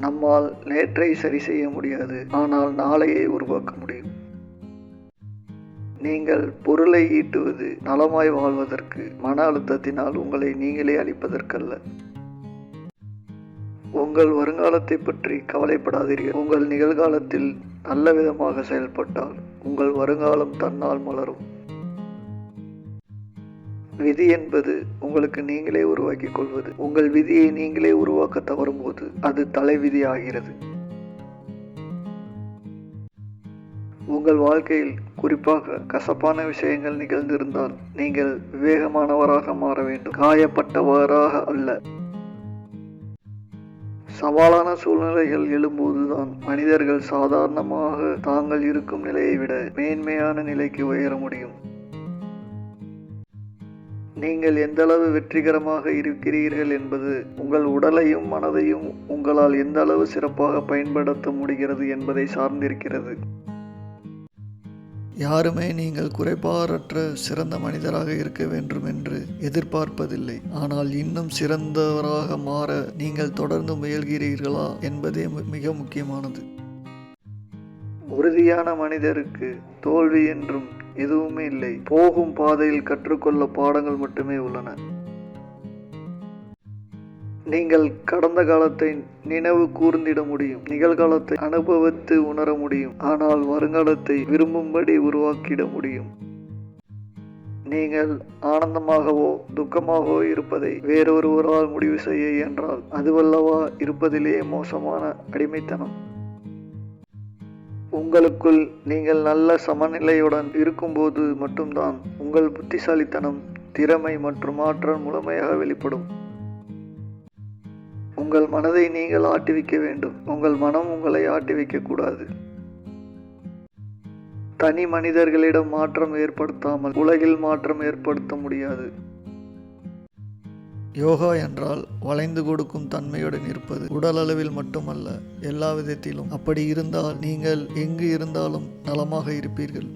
நம்மால் நேற்றை சரி செய்ய முடியாது, ஆனால் நாளையை உருவாக்க முடியும். நீங்கள் பொருளை ஈட்டுவது நலமாய் வாழ்வதற்கு, மன அழுத்தத்தினால் உங்களை நீங்களே அழிப்பதற்கல்ல. உங்கள் வருங்காலத்தை பற்றி கவலைப்படாதீர்கள். உங்கள் நிகழ்காலத்தில் நல்ல விதமாக செயல்பட்டால் உங்கள் வருங்காலம் தன்னால் மலரும். விதி என்பது உங்களுக்கு நீங்களே உருவாக்கிக் கொள்வது. உங்கள் விதியை நீங்களே உருவாக்க தவறும்போது அது தலைவிதி ஆகிறது. உங்கள் வாழ்க்கையில் குறிப்பாக கசப்பான விஷயங்கள் நிகழ்ந்திருந்தால் நீங்கள் விவேகமானவராக மாற வேண்டும், காயப்பட்டவராக அல்ல. சவாலான சூழ்நிலைகள் எழும்போதுதான் மனிதர்கள் சாதாரணமாக தாங்கள் இருக்கும் நிலையை விட மேன்மையான நிலைக்கு உயர முடியும். நீங்கள் எந்தளவு வெற்றிகரமாக இருக்கிறீர்கள் என்பது உங்கள் உடலையும் மனதையும் உங்களால் எந்த அளவு சிறப்பாக பயன்படுத்த முடிகிறது என்பதை சார்ந்திருக்கிறது. யாருமே நீங்கள் குறைபாடற்ற சிறந்த மனிதராக இருக்க வேண்டும் என்று எதிர்பார்ப்பதில்லை. ஆனால் இன்னும் சிறந்தவராக மாற நீங்கள் தொடர்ந்து முயல்கிறீர்களா என்பதே மிக முக்கியமானது. உறுதியான மனிதருக்கு தோல்வி என்றும் எதுவுமே இல்லை. போகும் பாதையில் கற்றுக்கொள்ள பாடங்கள் மட்டுமே உள்ளன. நீங்கள் கடந்த காலத்தை நினைவு கூர்ந்திட முடியும், நிகழ்காலத்தை அனுபவித்து உணர முடியும், ஆனால் வருங்காலத்தை விரும்பும்படி உருவாக்கிட முடியும். நீங்கள் ஆனந்தமாகவோ துக்கமாகவோ இருப்பதை வேறொருவரால் முடிவு செய்ய இயன்றால் அதுவல்லவா இருப்பதிலேயே மோசமான அடிமைத்தனம். உங்களுக்குள் நீங்கள் நல்ல சமநிலையுடன் இருக்கும்போது மட்டும்தான் உங்கள் புத்திசாலித்தனம், திறமை மற்றும் ஆற்றல் முழுமையாக வெளிப்படும். உங்கள் மனதை நீங்கள் ஆட்டிவிக்க வேண்டும், உங்கள் மனம் உங்களை ஆட்டிவிக்க கூடாது. தனி மனிதர்களிடம் மாற்றம் ஏற்படுத்தாமல் உலகில் மாற்றம் ஏற்படுத்த முடியாது. யோகா என்றால் வளைந்து கொடுக்கும் தன்மையுடன் இருப்பது, உடல் அளவில் மட்டுமல்ல, எல்லா விதத்திலும். அப்படி இருந்தால் நீங்கள் எங்கு இருந்தாலும் நலமாக இருப்பீர்கள்.